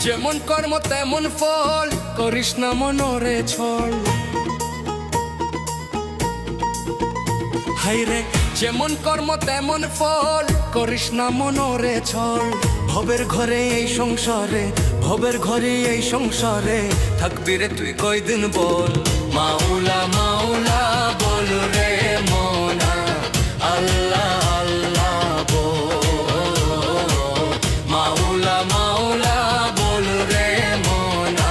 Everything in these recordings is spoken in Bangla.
যেমন কর্ম তেমন ফল, করিস না মনরে ছল। হাইরে যেমন কর্ম তেমন ফল, করিস না মনরে ছল। ভবের ঘরে এই সংসারে, ভবের ঘরে এই সংসারে, থাকবি রে তুই কয়দিন বল। মাওলা মাওলা বল রে মনা, আল্লাহ আল্লাহ বল। মাওলা মাওলা বল রে মনা,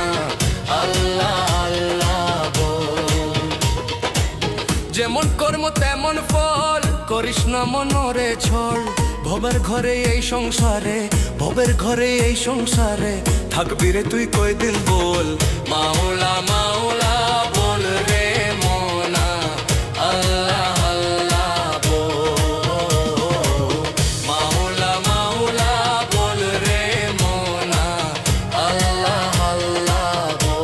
আল্লাহ আল্লাহ বল। যেমন কর্ম তেমন ফল, করিস না মনরে ছল। ভবের ঘরে এই সংসারে, ভবের ঘরে এই সংসারে, থাকবি রে তুই কয়দিন বল। মাওলা মাওলা বল রে মনা, আল্লাহ আল্লাহ বল। মাওলা মাওলা বল রে মনা, আল্লাহ আল্লাহ বল।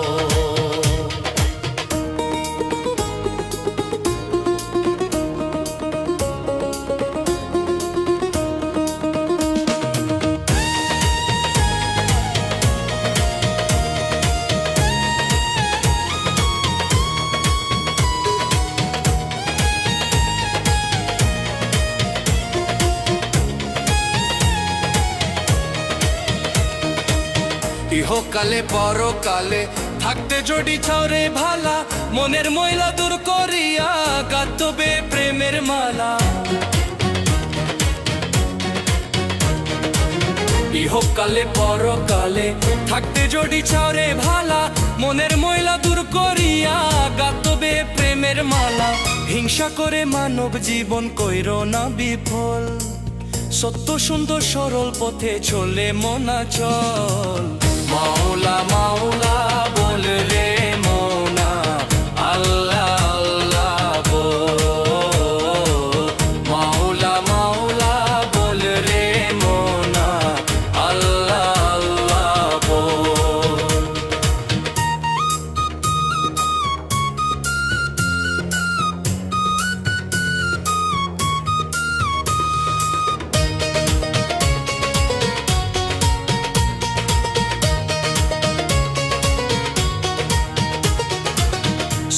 ইহকালে পরকালে থাকতে জড়ি ছাওরে ভালা, মনের ময়লা দূর করিয়া গাতবে প্রেমের মালা। ইহকালে পরকালে থাকতে জড়ি ছাওরে ভালা, মনের ময়লা দূর করিয়া গাতবে প্রেমের মালা। হিংসা করে মানব জীবন কইরো না বিফল, সত্য সুন্দর সরল পথে চলে মনা চল। মাওলা মাওলা বল রে মনা, আল্লাহ আল্লাহ বল। মাওলা মাওলা বল রে মনা, আল্লাহ আল্লাহ বল।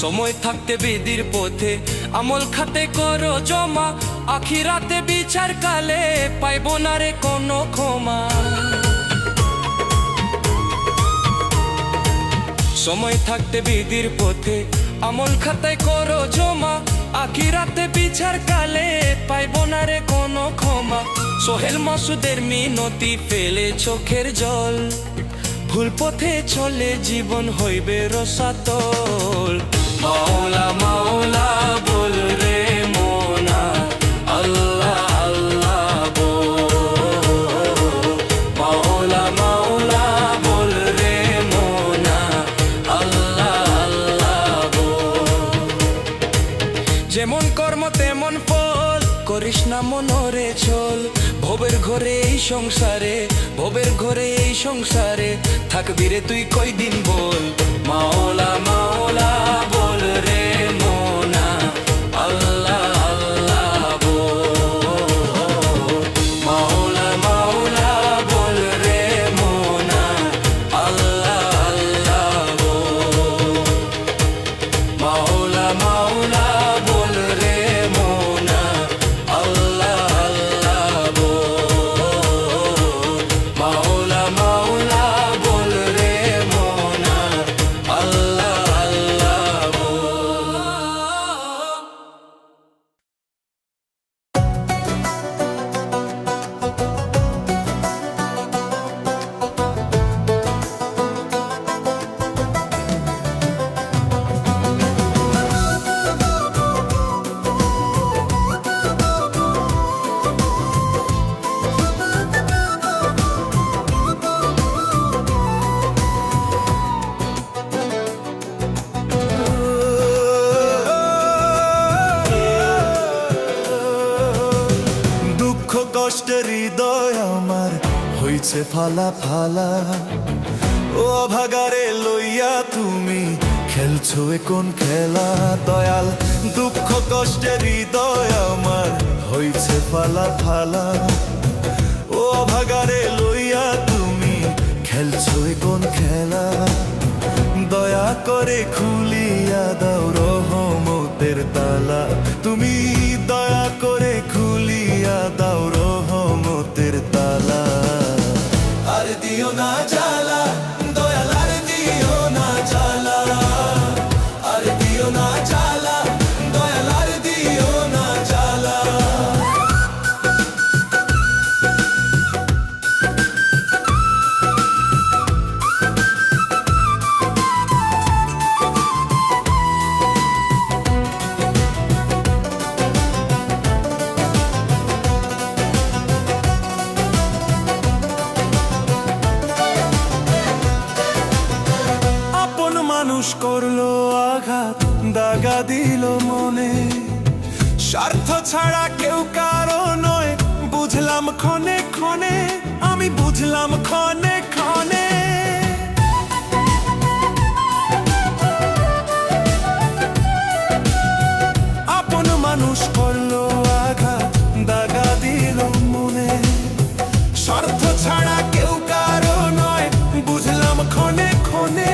সময় থাকতে বেদির পথে আমল খাতে করো জমা, আখিরাতে বিচার কালে পাইব না রে কোনো ক্ষমা। সময় থাকতে বেদির পথে আমল খাতে করো জমা, আখিরাতে বিচার কালে পাইব না রে কোনো ক্ষমা। সোহেল মাসুদের মিনতি ফেলে চোখের জল, ভুল পথে চলে জীবন হইবে রসাতল। মাওলা মাওলা বল রে মনা, আল্লাহ আল্লাহ বল। মাওলা মাওলা বল রে মনা, আল্লাহ আল্লাহ বল। যেমন কর্ম তেমন ফল, করিস না মনরে ছল। ভবের ঘরে এই সংসারে, ভবের ঘরে এই সংসারে, থাকবি রে তুই কয়দিন বল। মাওলা মাওলা বল রে মনা, আল্লাহ আল্লাহ বল। মাওলা মাওলা বল রে মনা, আল্লাহ আল্লাহ বল। মাওলা মাওলা বল রে মনা, আল্লাহ আল্লাহ বল। মাওলা মাওলা বল রে মনা, আল্লাহ আল্লাহ বল। দুঃখ কষ্টের হৃদয় আমার হইছে ফালা ফালা, ও ভাগারে লইয়া তুমি খেলছো এ কোন খেলা দয়াল। দুঃখ কষ্টের হৃদয় আমার হইছে ফালা ফালা, ও ভাগারে লইয়া তুমি খেলছো এ কোন খেলা দয়া করে খুলিয়া দাও রহমতের তালা তুমি দয়া করে খুলিয়া দাও রহমতের তালা আর দিও না জ্বালা দয়াল আর দিও না জ্বালা আর দিও না জ্বালা দয়াল আর দিও না জ্বালা মানুষ করলো আঘাত দাগা দিল মনে স্বার্থ ছাড়া কেউ কারো নয় বুঝলাম ক্ষণে ক্ষণে আমি বুঝলাম ক্ষণে ক্ষণে আপন মানুষ করলো আঘাত দাগা দিল মনে স্বার্থ ছাড়া কেউ কারো নয় বুঝলাম ক্ষণে ক্ষণে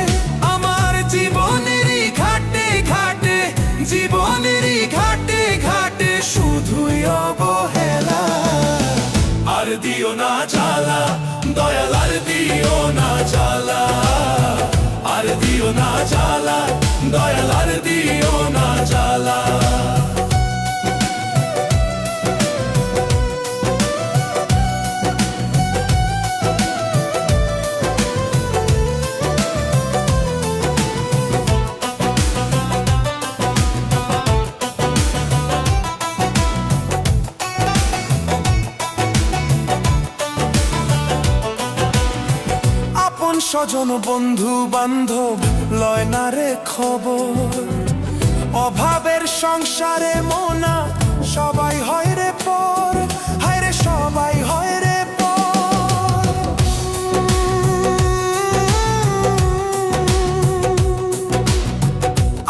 জীবনেরই ঘাটে ঘাটে জীবনেরই ঘাটে ঘাটে শুধুই অবহেলা আর দিও না জ্বালা দয়াল আর দিও না জ্বালা আর দিও না জ্বালা দয়াল আর দিও না জ্বালা স্বজন বন্ধু বান্ধব লয় না রে খবর অভাবের সংসারে মোনা সবাই হয় রে পর হায় রে সবাই হয় রে পর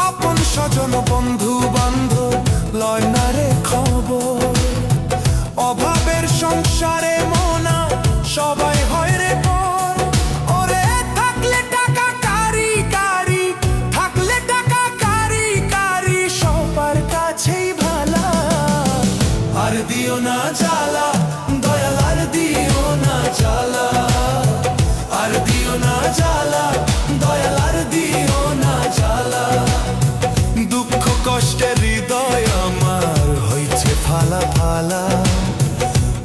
আপন স্বজন বন্ধু বান্ধব লয় না রে খবর অভাবের সংসারে মোনা সবাই হয় রে পর আর দিও না জ্বালা দয়াল আর দিও না জ্বালা আর দিও না জ্বালা দয়াল আর দিও না জ্বালা দুঃখ কষ্টের হৃদয় আমার হইছে ফালা ফালা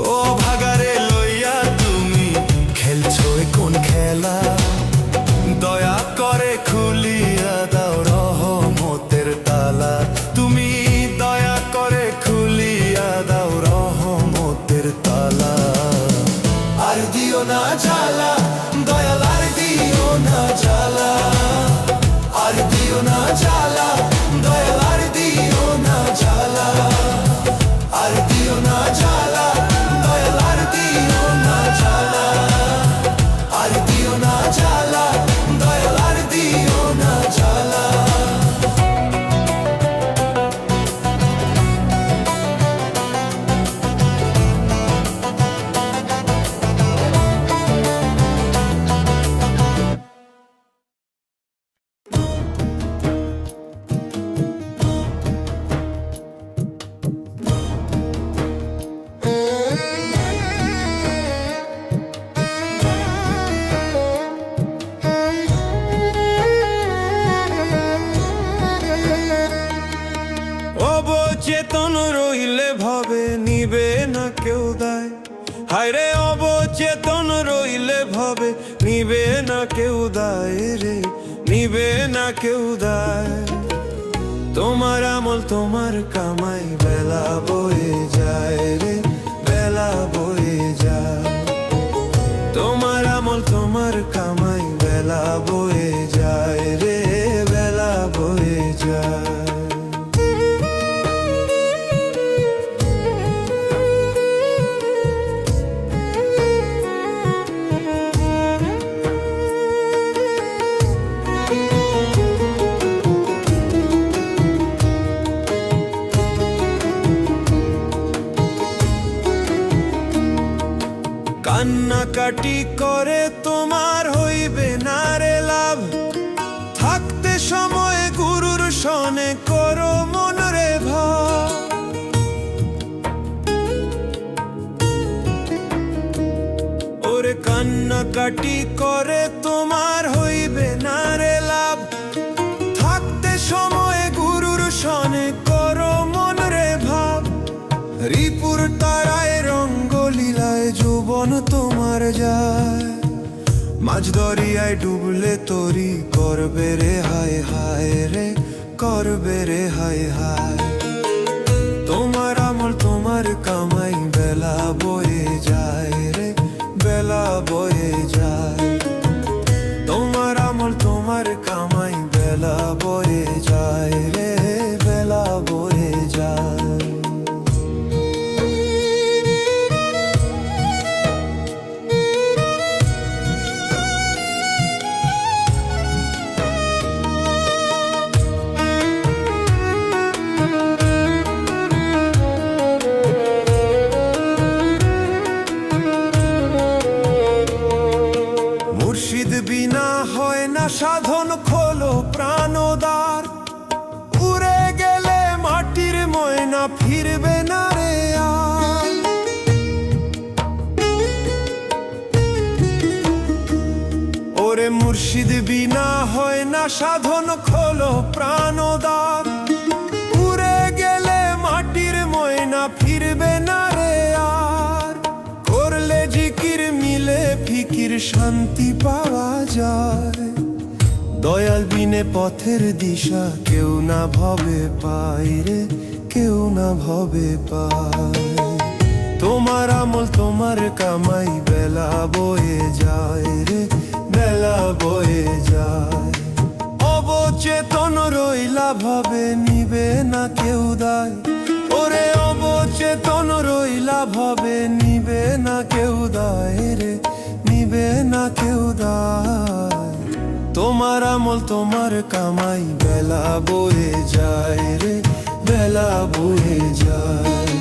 ও ভাগারে লইয়া তুমি খেলছো এ কোন খেলা দয়া করে খুলিয়া দাও রহমতের তালা তুমি দয়া করে খুলিয়া দাও রহমতের তালা আর দিও না জ্বালা দয়াল আর দিও না জ্বালা আর দিও না জ্বালা দয়াল আর দিও না জ্বালা আর দিও না জ্বালা দয়াল আর দিও না জ্বালা আর দিও না জ্বালা দয়াল আর দিও না জ্বালা অবচেতন রইলে ভাবে নিবে না কেউ দায় হায়রে অবচেতন রইলে ভাবে নিবে না কেউ দায় রে নিবে না কেউ দায় তোমার আমল তোমার কামাই বেলা বয়ে যায় রে বেলা বয়ে যায় তোমার আমল তোমার কামাই বেলা বয়ে যায় রে বেলা বয়ে যায় কান্নাকাটি করে তোমার হইবে না রে লাভ, থাকতে সময় গুরুর সনে করো মন রে ভাব। ওরে কান্নাকাটি করে তোমার হইবে না রে লাভ, থাকতে সময় গুরুর সনে করো মন রে ভাব। রিপুর তারায় রঙ্গলীলায় যৌবন তোমার যায়, মাঝ দরিয়ায় ডুবলে তরি করবে রে হায় হায় রে, করবে রে হায় হায়। তোমার আমল তোমার কামাই বেলা বয়ে যায় রে, বেলা বয়ে যায়। তোমার আমল তোমার কামাই বেলা বয়ে যায় রে, বেলা বয়ে যায়। মুর্শিদ বিনা হয় না সাধন, খোলো প্রাণদ্বার। উড়ে গেলে মাটির ময়না ফিরবে না রে আর। ওরে মুর্শিদ বিনা হয় না সাধন, খোলো প্রাণদ্বার। উড়ে গেলে মাটির ময়না ফিরবে না রে আর। করলে জিকির মিলে ফিকির শান্তি পাওয়া যায়, দয়াল বিনে পথের দিশা কেউ না ভবে পায় রে, কেউ না ভবে পায়। তোমার আমল তোমার কামাই বেলা বয়ে যায় রে, বেলা বয়ে যায়। অবচেতন রইলা ভাবে নিবে না কেউ দায়, ওরে অবচেতন রইলা ভাবে নিবে না কেউ দায় রে, নিবে না কেউ দায়। তোমার আমল তোমার কামাই বেলা বয়ে যায় রে, বেলা বয়ে যায়।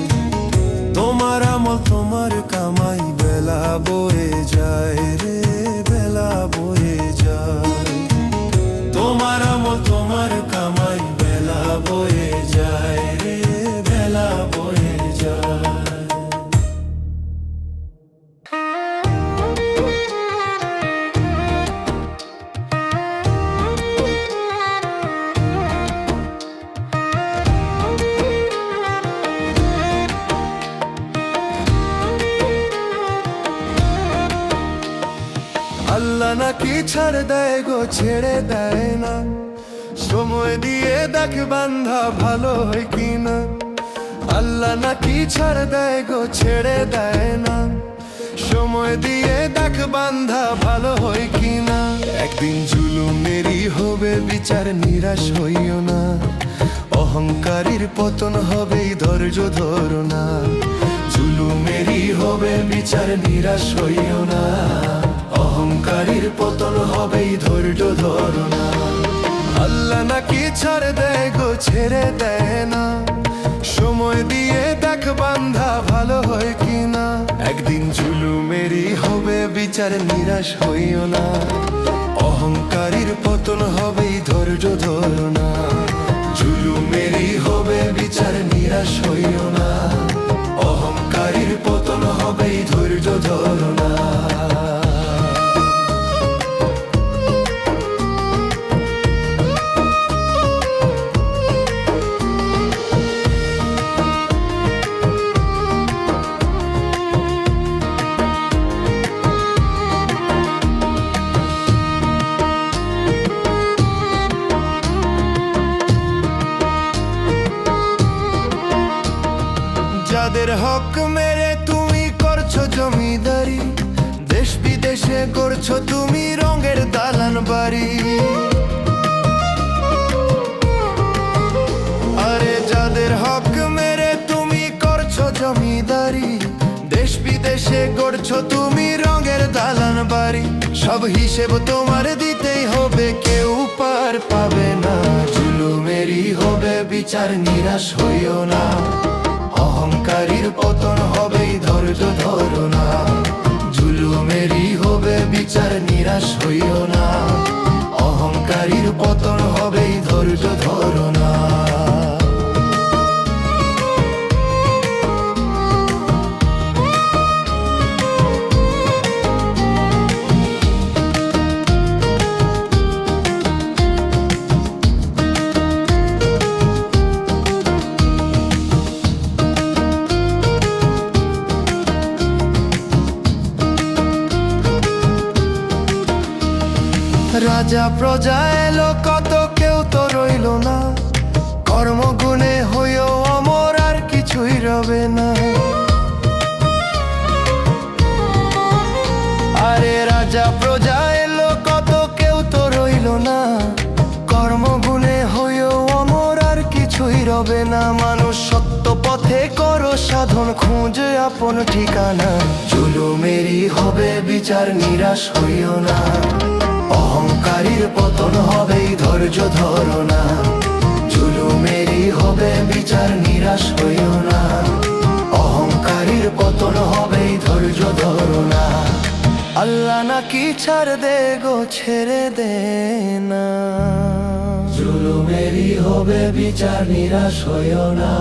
তোমার আমল তোমার কামাই বেলা বয়ে যায় রে, বেলা বয়ে যায়। তোমার আমল তোমার কামাই বেলা বয়ে যায় রে, বেলা বয়ে যায়। আল্লাহ নাকি ছাড় দেয় গো, ছেড়ে দেয় না। সময় দিয়ে দেখ বান্ধা ভালো হয় কিনা। আল্লাহ নাকি ছাড় দেয় গো, ছেড়ে দেয় না। সময় দিয়ে দেখ বান্ধা ভালো হয় কিনা। একদিন জুলুমেরই হবে বিচার, নিরাশ হইও না। অহংকারীর পতন হবেই, ধৈর্য ধরো না। জুলুমেরই হবে বিচার, নিরাশ হইও না। অহংকারীর পতন হবেই, ধৈর্য ধরো না। আল্লাহ নাকি ছাড় দেয় গো, ছেড়ে দেয় না। সময় দিয়ে দেখ বান্ধা ভালো হয় কিনা। একদিন জুলুমেরই হবে বিচার, নিরাশ হইও না। অহংকারীর পতন হবেই, ধৈর্য ধরো না। জুলুমেরই হবে বিচার, নিরাশ হইও না। অহংকারীর পতন হবেই, ধৈর্য ধরো না। যাদের হক মেরে তুমি করছো জমিদারি, দেশ বিদেশে করছো তুমি রঙের দালান বাড়ি। আরে যাদের হক মেরে তুমি করছো জমিদারি, দেশ বিদেশে করছো তুমি রঙের দালান বাড়ি। সব হিসেব তোমার দিতেই হবে, কেউ পার পাবে না। জুলুমেরই হবে বিচার, নিরাশ হইও না। অহংকারীর পতন হবেই, ধৈর্য ধরো না। বিচার নিরাশ হইও না, অহংকারীর পতন হবেই, ধৈর্য ধরো না। রাজা প্রজা এলো কত, কেউ তো রইল না, কর্মগুণে হইও অমর, আর কিছুই রবে না। আরে রাজা প্রজা এলো কত, কেউ তো রইল না, কর্মগুণে হইও অমর, আর কিছুই রবে না। মানুষ সত্য পথে করো সাধন, খুঁজে আপন ঠিকানা, জুলুমেরই হবে বিচার, নিরাশ হইও না, অহংকারীর পতন হবেই, ধৈর্য ধরো না। জুলুমেরই হবে বিচার, নিরাশ হইও না, অহংকারীর পতন হবেই, ধৈর্য ধরো না। আল্লাহ নাকি ছাড় দে গো, ছেড়ে দে না, জুলুমেরই হবে বিচার, নিরাশ হইও না।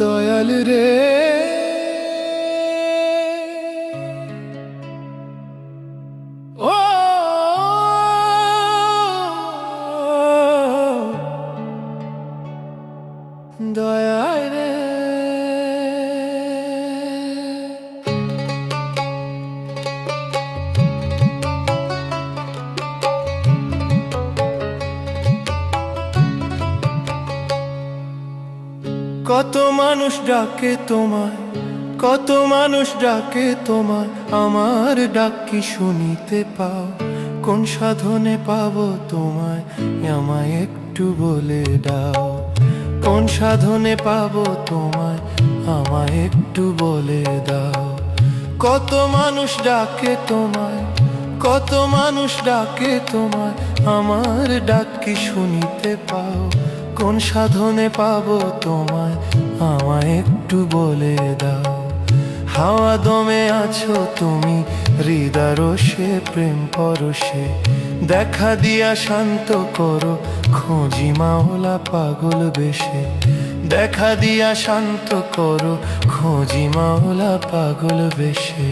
দয়াল রে ও দয়াল রে, কত মানুষ ডাকে তোমায়, কত মানুষ ডাকে তোমায়, আমার ডাক কি শুনিতে পাও? কোন সাধনে পাবো তোমায়, আমায় একটু বলে দাও। কোন সাধনে পাবো তোমায়, আমায় একটু বলে দাও। কত মানুষ ডাকে তোমায়, কত মানুষ ডাকে তোমায়, আমার ডাক কি শুনিতে পাও? কোন সাধনে পাবো তোমায়, আমায় একটু বলে দাও। হাওয়া দমে আছো তুমি, হৃদয় রসে প্রেম পরশে, দেখা দিয়া শান্ত করো, খোঁজি মাওলা পাগল বেশে। দেখা দিয়া শান্ত করো, খোঁজি মাওলা পাগল বেশে।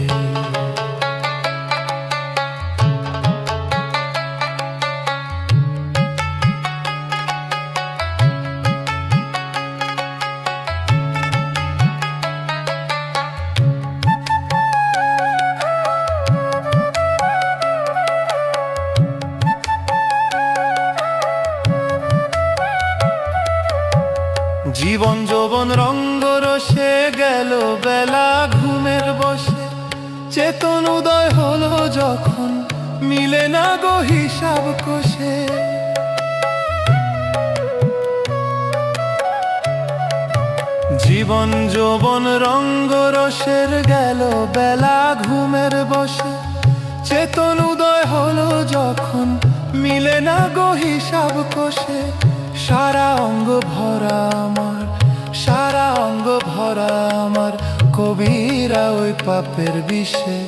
জীবন যৌবন রঙ্গ রসে গেল বেলা ঘুমের বসে, চেতন উদয় হলো যখন, মিলে না গো হিসাব কষে। জীবন যৌবন রঙ্গ রসের গেল বেলা ঘুমের বসে, চেতন উদয় হলো যখন, মিলে না গো হিসাব কষে। সারা অঙ্গ ভরা আমার, সারা অঙ্গ ভরা আমার, কবিরা ওই পাপের বিষে।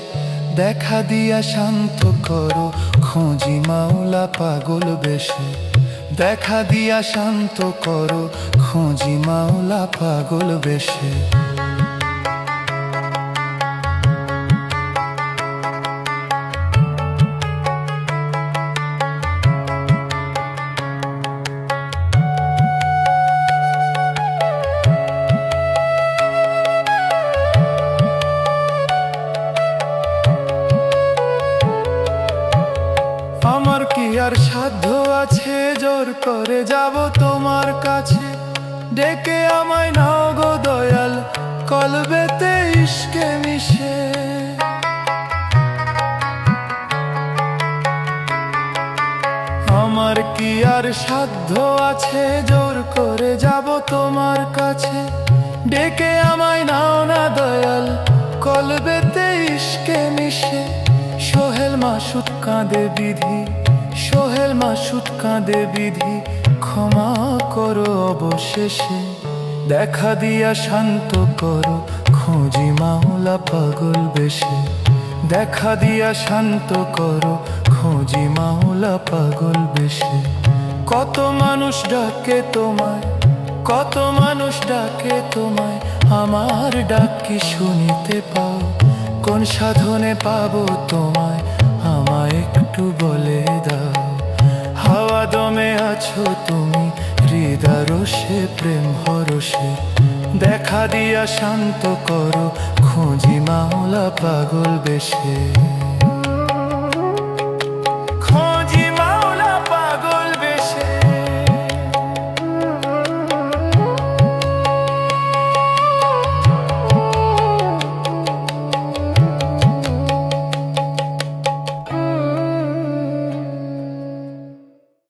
দেখা দিয়া শান্ত করো, খোঁজি মাওলা পাগল বেশে। দেখা দিয়া শান্ত করো, খোঁজি মাওলা পাগল বেশে। আমার কি আর সাধ্য আছে, জোর করে যাব তোমার কাছে, ডেকে আমায় নাও গো দয়াল, কলবেতে ইশকে মিশে। আমার কি আর সাধ্য আছে, জোর করে যাব তোমার কাছে, ডেকে আমায় নাও না দয়াল, কলবেতে ইশকে মিশে সোহেল মাসুদ কাঁদে বিধি, সোহেল মাসুদ কাঁদে বিধি, ক্ষমা করো অবশেষে। দেখা দিয়া শান্ত করো খোঁজি মাওলা পাগল বেশে, দেখা দিয়া শান্ত করো খোঁজি মাওলা পাগল বেশে। কত মানুষ ডাকে তোমায়, কত মানুষ ডাকে তোমায়, আমার ডাক কি শুনিতে পাও? কোন সাধনে পাবো তোমায়, আমায় একটু বলে দাও। হাওয়া দমে আছো তুমি হৃদয় রসে প্রেম হরসে, দেখা দিয়া শান্ত করো খোঁজি মাওলা পাগল বেশে।